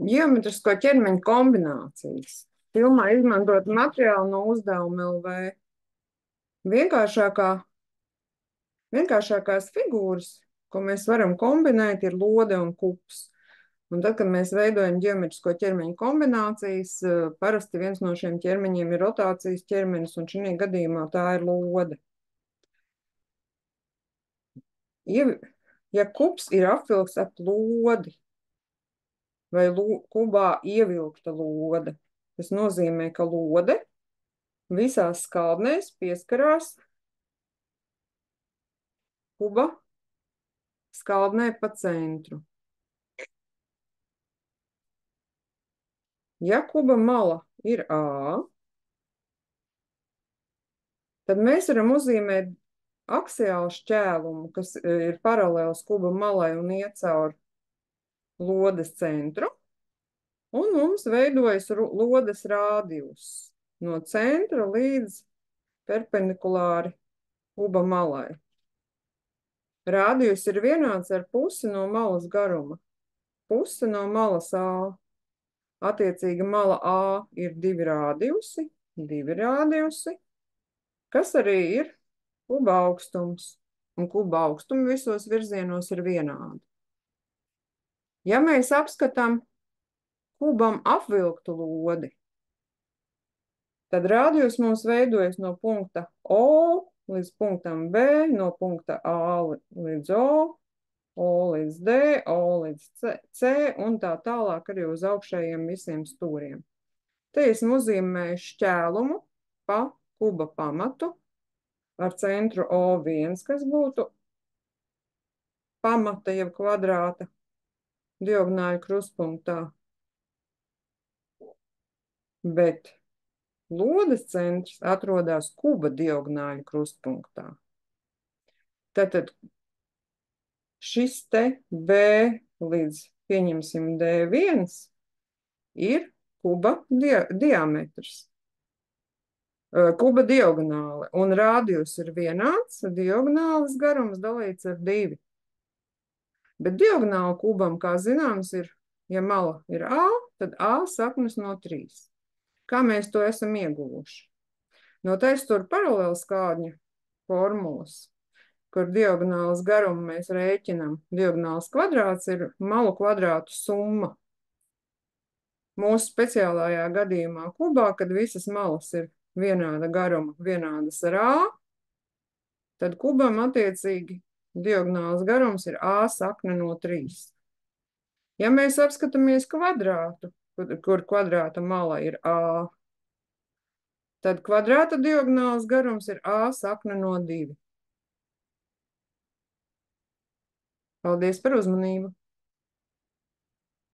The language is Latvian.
Ģeometrisko ķermeņa kombinācijas. Filmā izmantot materiālu no uzdevuma LV. Vienkāršākā, vienkāršākās figūras, ko mēs varam kombinēt, ir lode un kups. Un tad, kad mēs veidojam ģeometrisko ķermeņa kombinācijas, parasti viens no šiem ķermeņiem ir rotācijas ķermenis, un šī gadījumā tā ir lode. Ja kups ir apvilkts ap lodi, vai kubā ievilkta lode, tas nozīmē, ka lode visās skaldnēs pieskarās kuba skaldnē pa centru. Ja kuba mala ir A, tad mēs varam uzzīmēt aksiālu šķēlumu, kas ir paralēls kuba malai un iet caur lodes centru, un mums veidojas lodes rādījus no centra līdz perpendikulāri kuba malai. Rādījus ir vienāds ar pusi no malas garuma. Puse no malas A. Attiecīgi mala A ir divi rādījusi, kas arī ir kuba augstums. Un kuba augstumi visos virzienos ir vienādi. Ja mēs apskatām kubam apvilktu lodi, tad rādījus mums veidojas no punkta O līdz punktam B, no punkta A līdz O līdz D, O līdz C un tā tālāk arī uz augšējiem visiem stūriem. Te esmu uzzīmēju šķēlumu pa kuba pamatu ar centru O1, kas būtu pamata jeb kvadrāta diagonāļu krustpunktā. Bet lodes centrs atrodas kuba diagonāļu krustpunktā. Tātad šis te B līdz, pieņemsim, D1 ir kuba diametrs. Kuba diagonāli, un rādījus ir vienāds, diagonālis garums dalīts ar 2. Bet diagonāli kubam, kā zināms, ir, ja mala ir A, tad A saknes no 3. Kā mēs to esam ieguvuši? No taistur paralēli skādņa formulas, kur diagonālas garumu mēs rēķinam. Diagonāls kvadrāts ir malu kvadrātu summa. Mūsu speciālajā gadījumā kubā, kad visas malas ir vienāda garuma, vienādas ar A, tad kubam attiecīgi diagonāls garums ir A sakne no 3. Ja mēs apskatāmies kvadrātu, kur kvadrāta mala ir A, tad kvadrāta diagonāls garums ir A sakne no 2. Paldies par uzmanību!